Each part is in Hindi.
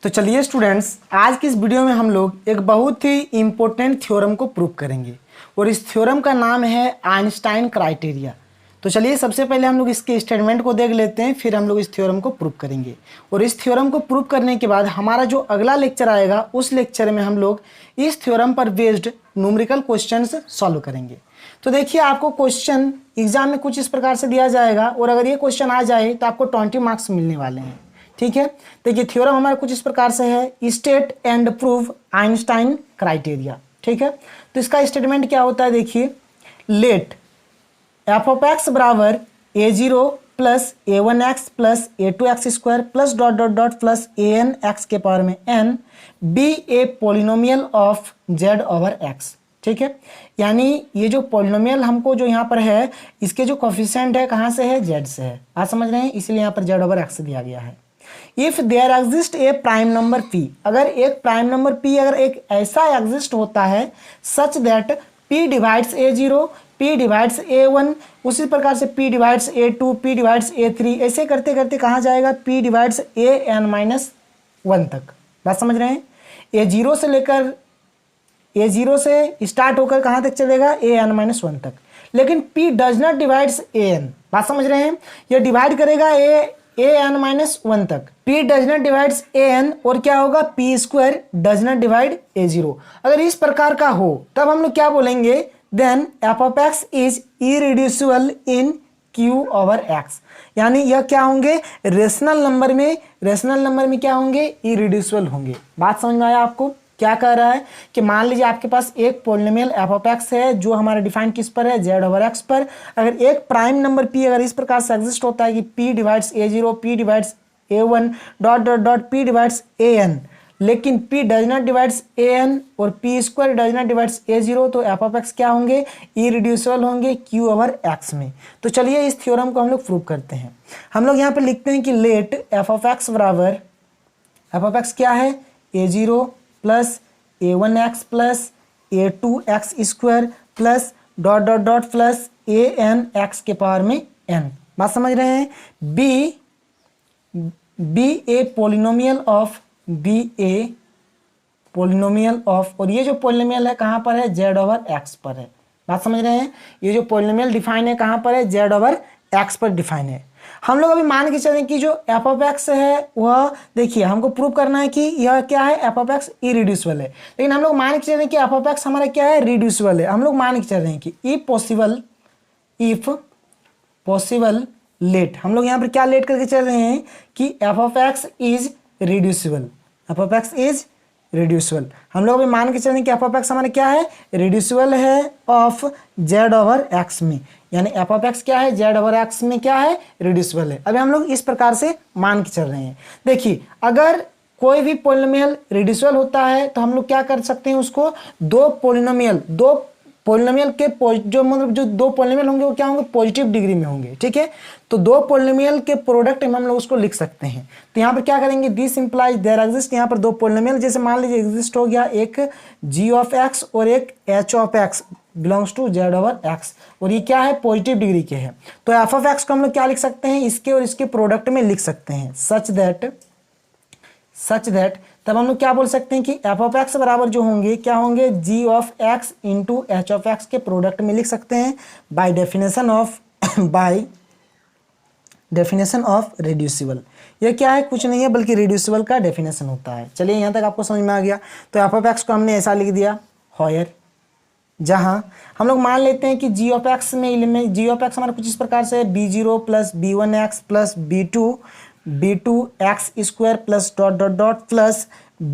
तो चलिए स्टूडेंट्स, आज की इस वीडियो में हम लोग एक बहुत ही इम्पोर्टेंट थ्योरम को प्रूव करेंगे और इस थ्योरम का नाम है आइंस्टाइन क्राइटेरिया। तो चलिए सबसे पहले हम लोग इसके स्टेटमेंट को देख लेते हैं, फिर हम लोग इस थ्योरम को प्रूव करेंगे। और इस थ्योरम को प्रूव करने के बाद हमारा जो अगला लेक्चर आएगा उस लेक्चर में हम लोग इस थ्योरम पर बेस्ड न्यूमेरिकल क्वेश्चंस सॉल्व करेंगे। तो देखिए, आपको क्वेश्चन एग्जाम में कुछ इस प्रकार से दिया जाएगा और अगर ये क्वेश्चन आ जाए तो आपको 20 मार्क्स मिलने वाले हैं। ठीक है, देखिए थ्योरम हमारा कुछ इस प्रकार से है, state and prove Einstein criteria. ठीक है, तो इसका स्टेटमेंट क्या होता है, देखिए लेट एफ ऑफ एक्स बराबर a0 plus a1x plus a2x square plus dot dot dot plus an x के पावर में n be a polynomial of z over x। ठीक है, यानी ये जो पोलिनोमियल हमको जो यहाँ पर है इसके जो कोफिशिएंट है कहाँ से है, z से है। आप समझ रहे हैं, इसलिए यहाँ पर z ओवर x दिया गया है। If there exist a prime number p, अगर एक प्राइम नंबर p अगर एक ऐसा एग्जिस्ट होता है such that p divides a0, p divides a1, उसी प्रकार से p divides a2, p divides a3, ऐसे करते करते कहाँ जाएगा, p डिवाइड्स an-1 तक। बात समझ रहे हैं, a0 से लेकर a0 से स्टार्ट होकर कहाँ तक चलेगा, an-1 तक। लेकिन p does not divides an, बात समझ रहे हैं, यह डिवाइड करेगा an-1 तक। p does not divides an और क्या होगा, p square does not divide a0। अगर इस प्रकार का हो तब हम लोग क्या बोलेंगे, then f of x is irreducible in q over x, यानी यह क्या होंगे, रेशनल नंबर में क्या होंगे, इरिड्यूसिबल होंगे। बात समझ में आया आपको, क्या कह रहा है कि मान लीजिए आपके पास एक पोलिनोमियल एफ ऑफ एक्स है जो हमारा डिफाइन किस पर है, जेड ओवर एक्स पर। अगर एक प्राइम नंबर p अगर इस प्रकार से एग्जिस्ट होता है कि p divides a0, p divides a1 dot dot dot p divides an, लेकिन p does not divides an और p square does not divides a0, तो एफ ऑफ एक्स क्या होंगे, इरिड्यूसिबल होंगे q ओवर x में। तो चलिए इस थ्योरम को हम लोग प्रूव करते हैं। हम लोग यहाँ पे लिखते हैं कि लेट एफ ऑफ एक्स बराबर, एफ ऑफ एक्स क्या है, a0 plus a1x plus a2x square plus dot dot dot plus an(x) के पावर में n। बात समझ रहे हैं, बी ए पोलिनोमियल ऑफ, और ये जो पोलिनोमियल है कहाँ पर है, z ओवर x पर है। बात समझ रहे हैं, ये जो पोलिनोमियल डिफाइन है कहाँ पर है, z ओवर x पर डिफाइन है। हम लोग अभी मान के चलें कि जो एफ ऑफ एक्स है वह, देखिए हमको प्रूव करना है कि यह क्या है, एफ ऑफ एक्स इरिड्यूसिबल है, लेकिन हम लोग मान के चल रहे हैं कि एफ ऑफ एक्स हमारा क्या है, रिड्यूसिबल है। हम लोग मान के चल रहे हैं कि इफ पॉसिबल लेट, हम लोग यहाँ पर क्या लेट करके चल रहे हैं कि F of x is reducible, F of x is reducible. हम लोग अभी मान के चल रहे हैं कि एफ ऑफ एक्स हमारा क्या है, रिड्यूसिबल है ऑफ जेड ओवर एक्स में, यानी एफ ऑफ एक्स क्या है, जेड ओवर एक्स में क्या है, रिड्यूसिबल है। अभी हम लोग इस प्रकार से मान के चल रहे हैं। देखिए अगर कोई भी पोलिनोमियल रिड्यूसिबल होता है तो हम लोग क्या कर सकते हैं, उसको दो पोलिनोमियल के जो दो पोलिनोमियल होंगे वो क्या होंगे, पॉजिटिव डिग्री में होंगे। ठीक है, तो दो पोलिनोमियल के प्रोडक्ट में हम लोग उसको लिख सकते हैं। तो यहाँ पर क्या करेंगे, दिस इंप्लाइज देयर एग्जिस्ट, यहाँ पर दो पोलिनोमियल जैसे मान लीजिए एग्जिस्ट हो गया, एक g ऑफ x और एक h of x belongs to z over x, और ये क्या है, पॉजिटिव डिग्री के हैं। तो एफ ऑफ एक्स को हम लोग क्या लिख सकते हैं, इसके और इसके प्रोडक्ट में लिख सकते हैं, सच दैट तब हम लोग क्या बोल सकते हैं कि एफ ऑफ एक्स बराबर जो होंगे क्या होंगे, g of x into h of x के प्रोडक्ट में लिख सकते हैं बाय डेफिनेशन ऑफ रिड्यूसिबल। ये क्या है, कुछ नहीं है बल्कि रिड्यूसिबल का डेफिनेशन होता है। चलिए यहाँ तक आपको समझ में आ गया। तो एफ ऑफ एक्स को हमने ऐसा लिख दिया, होयर, जहाँ हम लोग मान लेते हैं कि g ऑफ x में g ऑफ x हमारा कुछ इस प्रकार से b0 plus b1x plus b2x square plus dot dot dot plus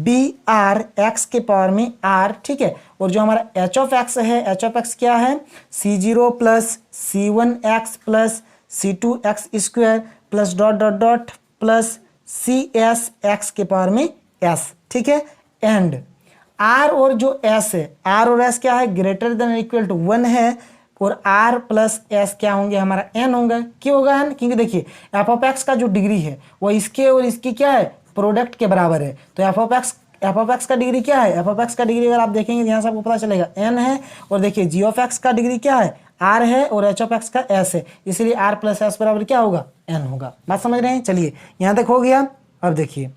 br x के पावर में r। ठीक है, और जो हमारा h ऑफ x है, h ऑफ x क्या है, c0 plus c1x plus c2x square plus dot dot dot plus cs x के पावर में s। ठीक है, एंड r और जो s है, r और s क्या है, ग्रेटर देन इक्वल टू 1 है, और r प्लस s क्या होंगे, हमारा n होगा। क्यों होगा n, क्योंकि देखिए एफ ऑफ एक्स का जो डिग्री है वो इसके और इसकी क्या है, प्रोडक्ट के बराबर है। तो एफ ऑफ एक्स का डिग्री क्या है, एफ ऑफ एक्स का डिग्री अगर आप देखेंगे यहाँ से आपको पता चलेगा n है, और देखिए g ऑफ एक्स का डिग्री क्या है, r है, और h ऑफ एक्स का s है, इसलिए r प्लस s बराबर क्या होगा, n होगा। बात समझ रहे हैं, चलिए यहाँ तक हो गया। अब देखिए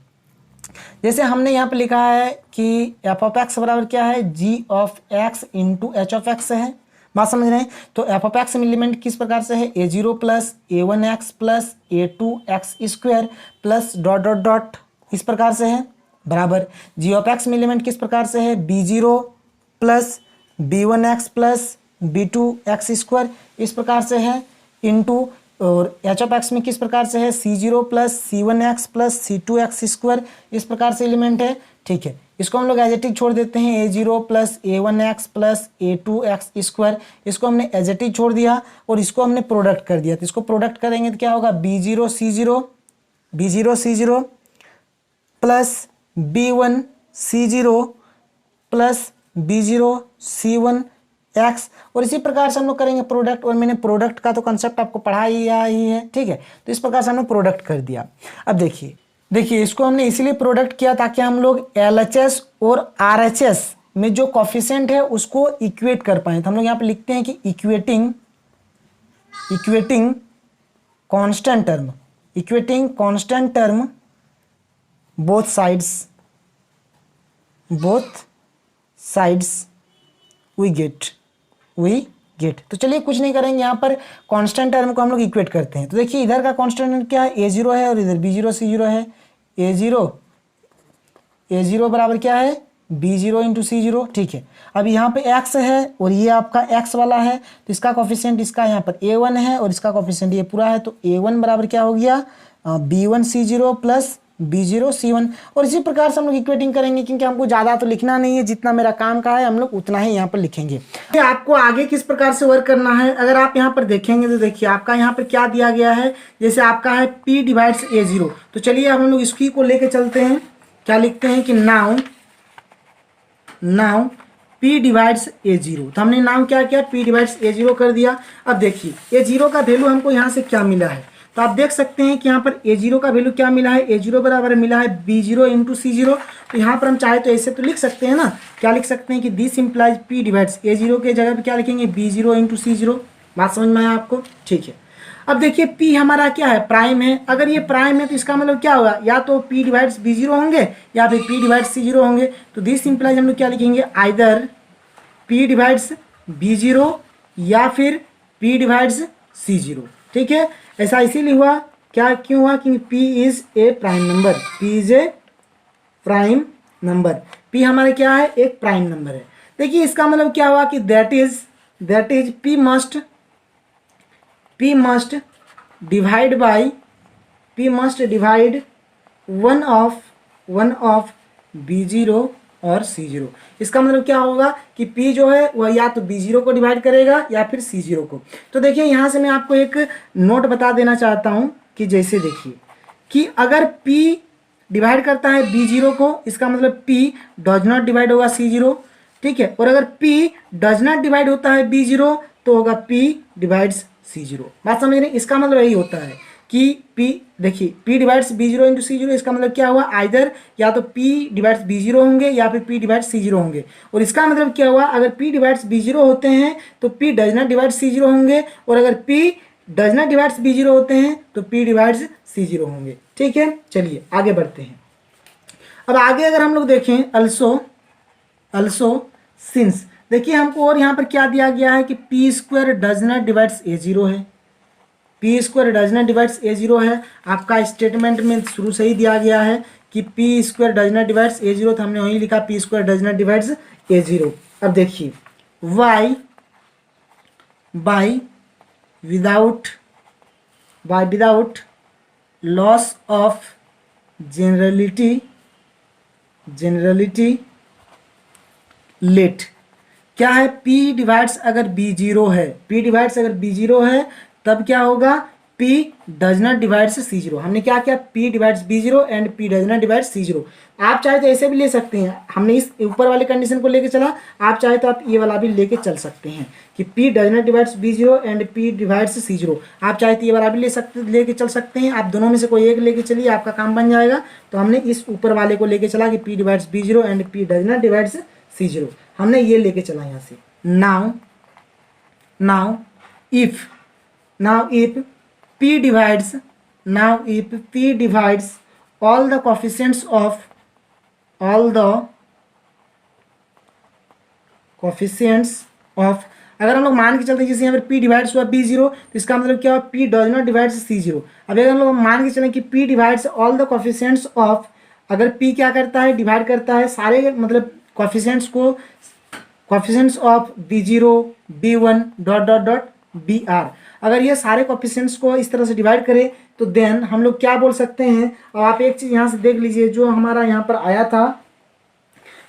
जैसे हमने यहाँ पे लिखा है कि एफ ऑफ एक्स बराबर क्या है, g of x into h of x है। बात समझ रहे हैं? तो एफ ऑफ एक्स में एलिमेंट किस प्रकार से है, a zero plus a one x plus a two x square plus dot dot dot इस प्रकार से है, बराबर जी ऑफ एक्स में एलिमेंट किस प्रकार से है, b zero plus b one x plus b two x square इस प्रकार से है, इंटू और एच ऑफ एक्स में किस प्रकार से है, c zero plus c one x plus c two x square इस प्रकार से एलिमेंट है। ठीक है, इसको हम लोग एज इट इज छोड़ देते हैं, a zero plus a one x plus a two x square इसको हमने एज इट इज छोड़ दिया और इसको हमने प्रोडक्ट कर दिया। तो इसको प्रोडक्ट करेंगे तो क्या होगा, बी जीरो सी जीरो प्लस बी वन सी जीरो प्लस बी जीरो सी वन एक्स, और इसी प्रकार से हम लोग करेंगे प्रोडक्ट। और मैंने प्रोडक्ट का तो कंसेप्ट आपको पढ़ा ही है, ठीक है। तो इस प्रकार से हमने प्रोडक्ट कर दिया। अब देखिए इसको हमने इसीलिए प्रोडक्ट किया ताकि हम लोग एलएचएस और आरएचएस में जो कॉफिशिएंट है उसको इक्वेट कर पाए। तो हम लोग यहाँ पे लिखते हैं कि equating constant term both sides we get. तो चलिए कुछ नहीं करेंगे, यहाँ पर कांस्टेंट टर्म को हम लोग इक्वेट करते हैं। तो देखिए इधर का कांस्टेंट टर्म क्या है, ए जीरो है और इधर बी जीरो सी जीरो है। ए जीरो बराबर क्या है, b zero into c zero. ठीक है, अब यहाँ पे एक्स है और ये आपका एक्स वाला है, तो इसका कॉफिशिएंट इसका यहाँ पर ए वन है और इसका कॉफिशिएंट ये पूरा है। तो ए वन बराबर क्या हो गया, बी वन सी जीरो प्लस बी जीरो सी वन। और इसी प्रकार से हम लोग इक्वेटिंग करेंगे, क्योंकि हमको ज़्यादा तो लिखना नहीं है, जितना मेरा काम का है हम लोग उतना ही यहाँ पर लिखेंगे। तो आपको आगे किस प्रकार से वर्क करना है, अगर आप यहाँ पर देखेंगे तो देखिए आपका यहाँ पर क्या दिया गया है। जैसे आपका है P डिवाइड्स ए जीरो, तो चलिए अब हम लोग इसकी को लेके चलते हैं। क्या लिखते हैं कि now P divides a zero. तो हमने नाउ क्या किया, P डिवाइड्स ए जीरो कर दिया। अब देखिए ए जीरो का वैल्यू हमको यहाँ से क्या मिला है, तो आप देख सकते हैं कि यहाँ पर ए जीरो का वैल्यू क्या मिला है, ए जीरो बराबर मिला है b zero into c zero. तो यहाँ पर हम चाहे तो ऐसे तो लिख सकते हैं ना, क्या लिख सकते हैं कि this implies P divides a zero के जगह पे क्या लिखेंगे, B zero into c zero. बात समझ में आया आपको? ठीक है, अब देखिए P हमारा क्या है, प्राइम है। अगर ये प्राइम है तो इसका मतलब क्या होगा, या तो P डिवाइड्स बी जीरो होंगे या फिर P डिवाइड्स सी जीरो होंगे। तो दिस इम्प्लाइज हम लोग क्या लिखेंगे, either P divides b zero या फिर P डिवाइड्स सी जीरो। ठीक है, ऐसा इसीलिए हुआ, क्या क्यों हुआ, क्योंकि P is a prime number, P is a prime number. P हमारे क्या है, एक प्राइम नंबर है। देखिए इसका मतलब क्या हुआ कि that is P must divide one of b zero और सी जीरो। इसका मतलब क्या होगा कि P जो है वह या तो बी जीरो को डिवाइड करेगा या फिर सी जीरो को। तो देखिए यहाँ से मैं आपको एक नोट बता देना चाहता हूँ कि जैसे देखिए कि अगर P डिवाइड करता है बी जीरो को, इसका मतलब P डज नॉट डिवाइड होगा सी जीरो। ठीक है, और अगर P डज नॉट डिवाइड होता है बी जीरो तो होगा P डिवाइड्स सी जीरो। बात समझ रहे हैं? इसका मतलब यही होता है कि P देखिए P divides b zero into c zero. इसका मतलब क्या हुआ, आइदर या तो P डिवाइड्स बी जीरो होंगे या फिर P डिवाइड्स सी जीरो होंगे। और इसका मतलब क्या हुआ, अगर P डिवाइड्स बी जीरो होते हैं तो P does not divide c zero होंगे, और अगर P does not divides b zero होते हैं तो P डिवाइड्स सी जीरो होंगे। ठीक है, चलिए आगे बढ़ते हैं। अब आगे अगर हम लोग देखें अल्सो सिंस, देखिए हमको और यहाँ पर क्या दिया गया है कि P square does not divides a zero है, P square does not divides a zero है। आपका स्टेटमेंट में शुरू से ही दिया गया है कि P square does not divides a zero, तो हमने वहीं लिखा P square does not divides a zero. अब देखिए by without loss of generality let क्या है, P डिवाइड्स अगर बी जीरो है तब क्या होगा, P does not divides c zero. हमने क्या किया, P divides b zero and P does not divides c zero. आप चाहे तो ऐसे भी ले सकते हैं, हमने इस ऊपर वाले कंडीशन को लेके चला, आप चाहे तो आप ये वाला भी लेके चल सकते हैं कि P does not divides b zero and P divides c zero. आप चाहे तो ये वाला भी लेके चल सकते हैं, आप दोनों में से कोई एक लेके चलिए, आपका काम बन जाएगा। तो हमने इस ऊपर वाले को लेके चला कि P divides b zero and P does not divides c zero, हमने ये लेके चला यहाँ से। now if P divides all the coefficients of all the coefficients of, अगर हम लोग मान के चलते हैं जैसे यहाँ पर p डिवाइड्स हुआ b0, तो इसका मतलब क्या हुआ, p does not divides c0। अब अगर हम लोग मान के चलें कि p divides all the coefficients of, अगर p क्या करता है, डिवाइड करता है सारे मतलब कोफिशिएंट्स को, coefficients of b0 b1 dot dot dot br, अगर ये सारे कोफिशिएंट्स को इस तरह से डिवाइड करें तो देन हम लोग क्या बोल सकते हैं। और आप एक चीज़ यहाँ से देख लीजिए, जो हमारा यहाँ पर आया था,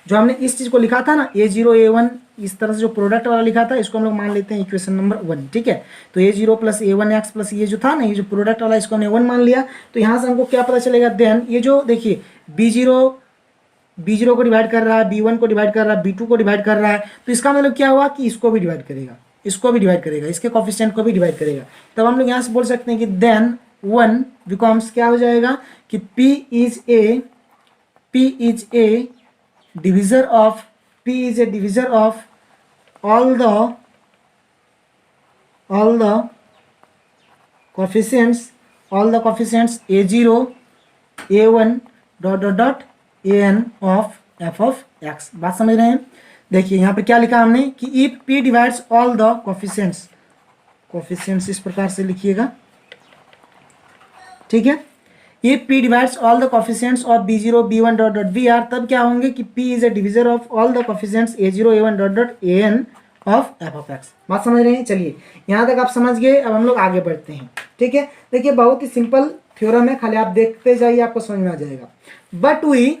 जो हमने इस चीज़ को लिखा था ना a0 a1, इस तरह से जो प्रोडक्ट वाला लिखा था, इसको हम लोग मान लेते हैं इक्वेशन नंबर 1, ठीक है। तो a0 प्लस a1x प्लस ये जो था ना, ये जो प्रोडक्ट वाला, इसको हमने 1 मान लिया। तो यहाँ से हमको क्या पता चलेगा, देन ये जो देखिए b0 को डिवाइड कर रहा है, b1 को डिवाइड कर रहा है, b2 को डिवाइड कर रहा है, तो इसका मतलब क्या हुआ कि इसको भी डिवाइड करेगा, इसको भी डिवाइड करेगा, इसके कोफिशिएंट को भी डिवाइड करेगा। तब हम लोग यहाँ से बोल सकते हैं कि देन 1 बिकम्स क्या हो जाएगा कि p is a divisor of, p is a divisor of all the coefficients a0 a1 dot dot dot an of f of x। बात समझ रहे हैं। देखिए यहाँ पे क्या लिखा हमने कि if p divides all the coefficients इस प्रकार से लिखिएगा, ठीक है। if p divides all the coefficients of b0 b1 dot dot br, तब क्या होंगे कि p is a divisor of all the coefficients a0 a1 dot dot an of f of x। बात समझ रहे हैं। चलिए यहाँ तक आप समझ गए, अब हम लोग आगे बढ़ते हैं, ठीक है। देखिए बहुत ही सिंपल थ्योरम है, खाली आप देखते जाइए, आपको समझ में आ जाएगा। But we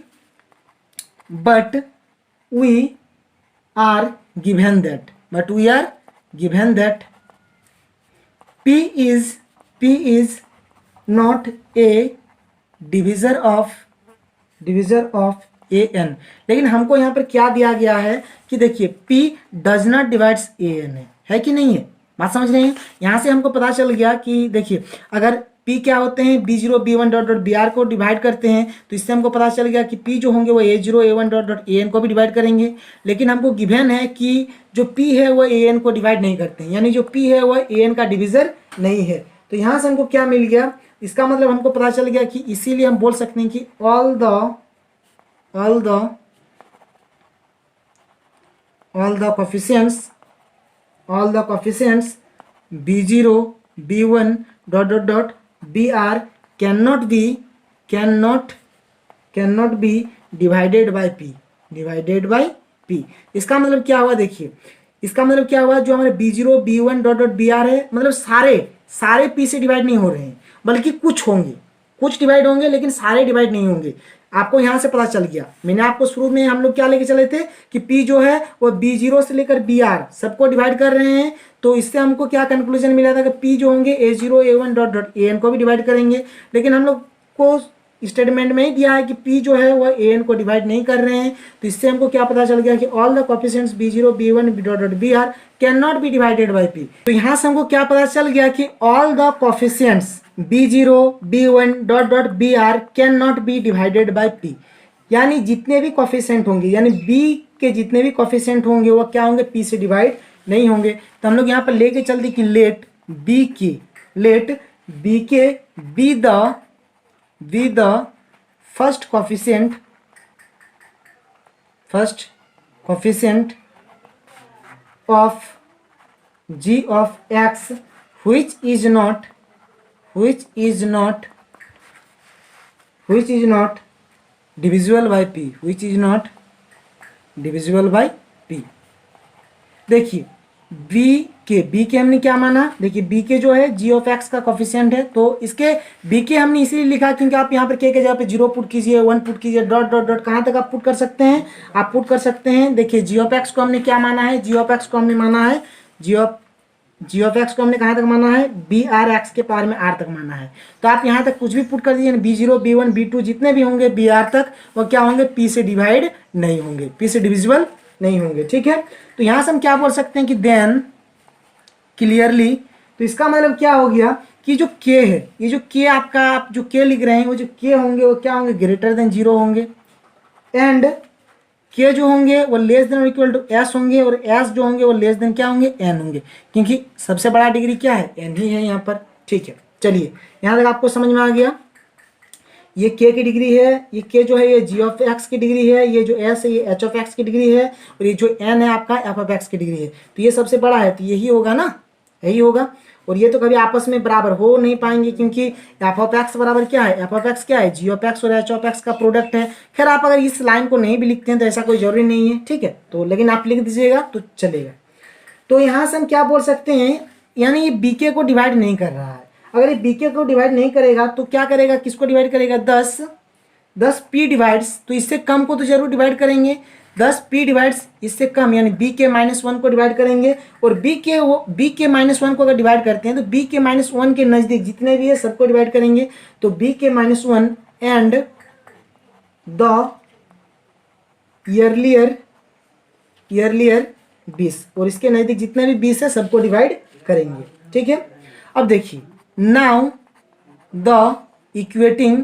are given that p is not a divisor of an, लेकिन हमको यहाँ पर क्या दिया गया है कि देखिए p does not divides an है कि नहीं है। बात समझ रहे हैं। यहाँ से हमको पता चल गया कि देखिए अगर p क्या होते हैं, b0 b1 dot dot br को डिवाइड करते हैं, तो इससे हमको पता चल गया कि p जो होंगे वो a0 a1 dot dot an को भी डिवाइड करेंगे। लेकिन हमको गिवन है कि जो p है वो an को डिवाइड नहीं करते हैं, यानी जो p है वो an का डिविजर नहीं है। तो यहाँ से हमको क्या मिल गया, इसका मतलब हमको पता चल गया कि इसीलिए हम बोल सकते हैं कि all the coefficients b0 b1 dot dot dot br cannot be divided by p। इसका मतलब क्या हुआ, देखिए इसका मतलब क्या हुआ, जो हमारे b0 b1 dot dot br है, मतलब सारे p से डिवाइड नहीं हो रहे हैं, बल्कि कुछ होंगे, कुछ डिवाइड होंगे, लेकिन सारे डिवाइड नहीं होंगे। आपको यहाँ से पता चल गया। मैंने आपको शुरू में हम लोग क्या लेके चले थे कि p जो है वो b0 से लेकर br सबको डिवाइड कर रहे हैं। तो इससे हमको क्या कंक्लूजन मिला था कि p जो होंगे a0 a1 dot dot an को भी डिवाइड करेंगे। लेकिन हम लोग को स्टेटमेंट में ही दिया है कि p जो है वह an को डिवाइड नहीं कर रहे हैं। तो इससे हमको क्या पता चल गया कि all the coefficients b0 b1 dot dot br can not be divided by p। तो यहाँ से हमको क्या पता चल गया कि all the coefficients b0 b1 dot dot br can not be divided by p, यानी जितने भी कोफिशिएंट होंगे, यानी b के जितने भी कोफिशिएंट होंगे वो क्या होंगे, p से डिवाइड नहीं होंगे। तो हम लोग यहाँ पर लेके चलते कि late bk be the first coefficient of g of x which is not divisible by p, देखिए बी के हमने क्या माना, देखिए बी के जो है जी ऑफ एक्स का कोफिशिएंट है। तो इसके बी के हमने इसीलिए लिखा क्योंकि आप यहाँ पर के जगह पे 0 पुट कीजिए, 1 पुट कीजिए, डॉट डॉट डॉट कहाँ तक आप पुट कर सकते हैं, आप पुट कर सकते हैं। देखिए जी ऑफ एक्स को हमने क्या माना है, जी ऑफ एक्स को हमने माना है, जी ऑफ एक्स को हमने कहाँ तक माना है, बी आर एक्स के पावर में आर तक माना है। तो आप यहाँ तक कुछ भी पुट कर दीजिए, b0 b1 b2 जितने भी होंगे बी आर तक, वो क्या होंगे, p से डिवाइड नहीं होंगे, p से डिविजिबल नहीं होंगे, ठीक है। तो यहाँ से हम क्या बोल सकते हैं कि देन क्लियरली, तो इसका मतलब क्या हो गया कि जो k है, ये जो k आपका आप जो k लिख रहे हैं, वो जो k होंगे वो क्या होंगे, ग्रेटर देन 0 होंगे, एंड k जो होंगे वो लेस देन और इक्वल टू s होंगे, और s जो होंगे वो लेस देन क्या होंगे, n होंगे, क्योंकि सबसे बड़ा डिग्री क्या है, n ही है यहाँ पर, ठीक है। चलिए यहाँ तक आपको समझ में आ गया। ये k की डिग्री है, ये k जो है ये g ऑफ x की डिग्री है, ये जो s है ये h ऑफ x की डिग्री है, और ये जो n है आपका f ऑफ x की डिग्री है। तो ये सबसे बड़ा है, तो यही होगा ना, यही होगा। और ये तो कभी आपस में बराबर हो नहीं पाएंगे, क्योंकि f ऑफ x बराबर क्या है, f ऑफ x क्या है, g ऑफ x और h ऑफ x का प्रोडक्ट है। खैर आप अगर इस लाइन को नहीं भी लिखते हैं तो ऐसा कोई जरूरी नहीं है, ठीक है, तो लेकिन आप लिख दीजिएगा तो चलेगा। तो यहाँ से हम क्या बोल सकते हैं, यानी ये बीके को डिवाइड नहीं कर रहा है। अगर ये बीके को डिवाइड नहीं करेगा तो क्या करेगा, किसको डिवाइड करेगा, 10 पी डिवाइड्स, तो इससे कम को तो जरूर डिवाइड करेंगे, 10 पी डिवाइड्स इससे कम, यानी बी के -1 को डिवाइड करेंगे। और बी के -1 को अगर डिवाइड करते हैं तो बी के -1 के नज़दीक जितने भी है सबको डिवाइड करेंगे। तो बी के -1 एंड द ईयरलियर 20, और इसके नज़दीक जितने भी 20 है सबको डिवाइड करेंगे, ठीक है। अब देखिए now the equating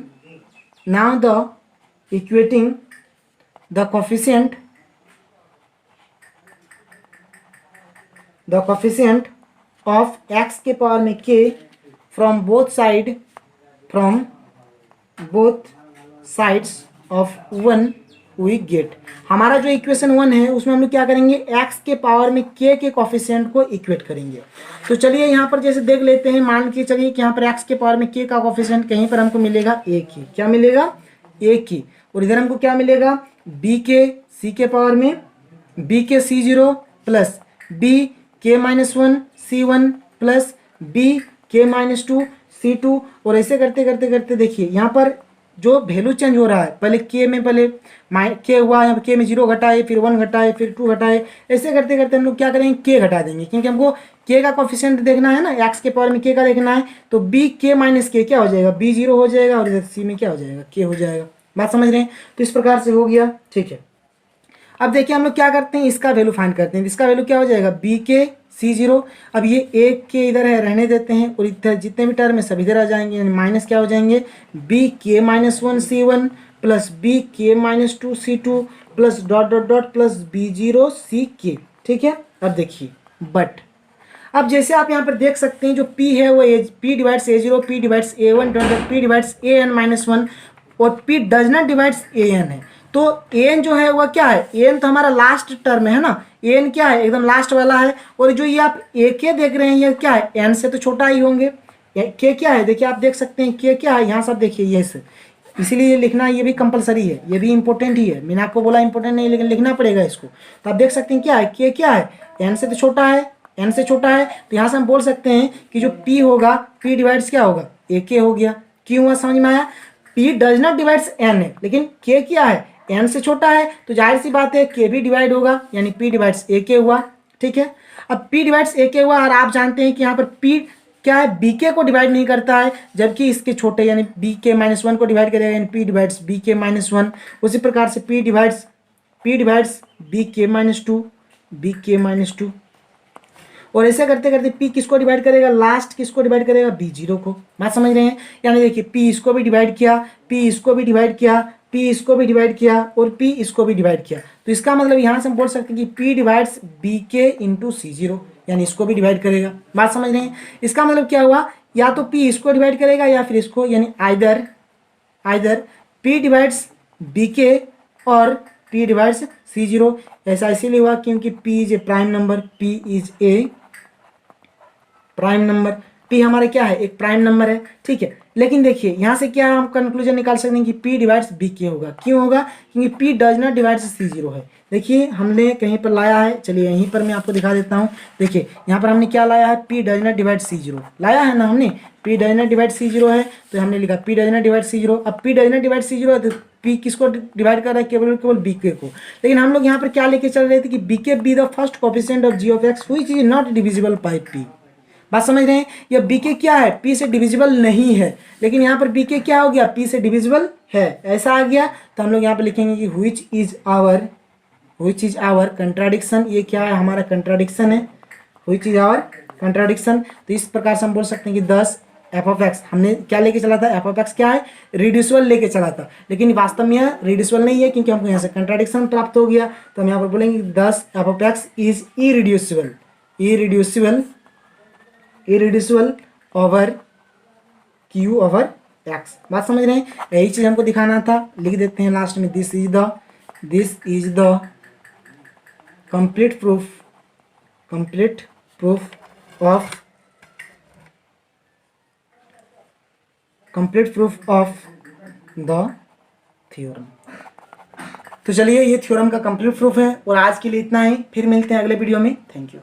the coefficient of x के पावर में k from both sides of 1 we get. हमारा जो इक्वेशन 1 है उसमें हम लोग क्या करेंगे, x के पावर में k के कोफिशिएंट को इक्वेट करेंगे। तो चलिए यहाँ पर जैसे देख लेते हैं, मान के चलिए कि यहाँ पर x के पावर में k का कोफिशिएंट कहीं पर हमको मिलेगा एक ही, क्या मिलेगा, एक ही। और इधर हमको क्या मिलेगा, b के c के पावर में b के c0 plus b k -1 c1 plus b k -2 c2। और ऐसे करते करते करते देखिए यहाँ पर जो वैल्यू चेंज हो रहा है, पहले k में पहले k हुआ, यहाँ k में 0 घटाए, फिर 1 घटाए, फिर 2 घटाए, ऐसे करते करते हम लोग क्या करेंगे, k घटा देंगे, क्योंकि हमको k का कोफिशिएंट देखना है ना, x के पावर में k का देखना है। तो b k - k क्या हो जाएगा, b 0 हो जाएगा, और इधर c में क्या हो जाएगा, k हो जाएगा। बात समझ रहे हैं, तो इस प्रकार से हो गया, ठीक है। अब देखिए हम लोग क्या करते हैं, इसका वैल्यू फाइंड करते हैं। इसका वैल्यू क्या हो जाएगा, बी के c0। अब ये एक के इधर है रहने देते हैं, और इधर जितने भी टर्म है सब इधर आ जाएंगे, यानी माइनस क्या हो जाएंगे, बी के -1 c1 प्लस बी के -2 c2 plus dot dot dot plus b0 ck, ठीक है। अब देखिए बट अब जैसे आप यहाँ पर देख सकते हैं जो p है वो p divides a0, p divides a1, p divides an -1, और p does not divides an है। तो an जो है वह क्या है, an तो हमारा लास्ट टर्म है ना, an क्या है, एकदम लास्ट वाला है। और जो ये आप ak देख रहे हैं ये क्या है, n से तो छोटा ही होंगे। k क्या है, देखिए आप देख सकते हैं k क्या है, यहाँ सब देखिए ये से, इसीलिए ये लिखना ये भी कंपलसरी है, ये भी इंपॉर्टेंट ही है। मैंने आपको बोला इंपॉर्टेंट नहीं, लेकिन लिखना पड़ेगा इसको। तो आप देख सकते हैं क्या है, k क्या है, n से तो छोटा है, n से छोटा है। तो यहाँ से हम बोल सकते हैं कि जो p होगा, p डिवाइड्स क्या होगा, ak हो गया। क्यों हुआ, समझ में आया, p does not divides n है, लेकिन k क्या है, n से छोटा है, तो जाहिर सी बात है k भी डिवाइड होगा, यानी p डिवाइड्स ak हुआ, ठीक है। अब p डिवाइड्स ak हुआ, और आप जानते हैं कि यहाँ पर p क्या है, bk को डिवाइड नहीं करता है, जबकि इसके छोटे यानी bk -1 को डिवाइड करेगा, यानी p डिवाइड्स bk -1। उसी प्रकार से p डिवाइड्स bk -2, और ऐसे करते करते p किसको डिवाइड करेगा, लास्ट किसको डिवाइड करेगा, b0 को। बात समझ रहे हैं, यानी देखिए p इसको भी डिवाइड किया, p इसको भी डिवाइड किया, p इसको भी डिवाइड किया, और p इसको भी डिवाइड किया। तो इसका मतलब यहाँ से हम बोल सकते हैं कि p divides bk into c0, यानी इसको भी डिवाइड करेगा। बात समझ रहे हैं, इसका मतलब क्या हुआ, या तो p इसको डिवाइड करेगा या फिर इसको, यानी आइदर p डिवाइड्स bk और p डिवाइड्स c0। ऐसा इसीलिए हुआ क्योंकि p is a prime number, p is a prime number, p हमारा क्या है, एक प्राइम नंबर है, ठीक है। लेकिन देखिए यहाँ से क्या हम कंक्लूजन निकाल सकते हैं कि p डिवाइड्स bk होगा। क्यों होगा, क्योंकि p does not divides c0 है। देखिए हमने कहीं पर लाया है, चलिए यहीं पर मैं आपको दिखा देता हूँ। देखिए यहाँ पर हमने क्या लाया है, p does not divide c0 लाया है ना हमने, p does not divide c0 है, तो हमने लिखा p does not divide c0। अब p does not divide c0 है तो p किसको डिवाइड कर रहा है, केवल bk को। लेकिन हम लोग यहाँ पर क्या लेके चल रहे थे कि bk be the first coefficient of g of x which is not divisible by p। बात समझ रहे हैं, यह bk क्या है, p से डिविजिबल नहीं है, लेकिन यहाँ पर bk क्या हो गया, p से डिविजिबल है, ऐसा आ गया। तो हम लोग यहाँ पर लिखेंगे कि which is our कंट्राडिक्शन, ये क्या है, हमारा कंट्राडिक्शन है, which is our कंट्राडिक्शन। तो इस प्रकार से हम बोल सकते हैं कि 10 f ऑफ x हमने क्या लेके चला था, f ऑफ x क्या है, रिड्यूसिबल लेके चला था, लेकिन वास्तव में यह रिड्यूसिबल नहीं है, क्योंकि हमको यहाँ से कंट्राडिक्शन प्राप्त हो गया। तो हम यहाँ पर बोलेंगे 10 f of x is irreducible over q over x. बात समझ रहे हैं? यही चीज हमको दिखाना था, लिख देते हैं लास्ट में this is the complete proof of the theorem. तो चलिए, ये थ्योरम का कंप्लीट प्रूफ है। और आज के लिए इतना ही, फिर मिलते हैं अगले वीडियो में। Thank you.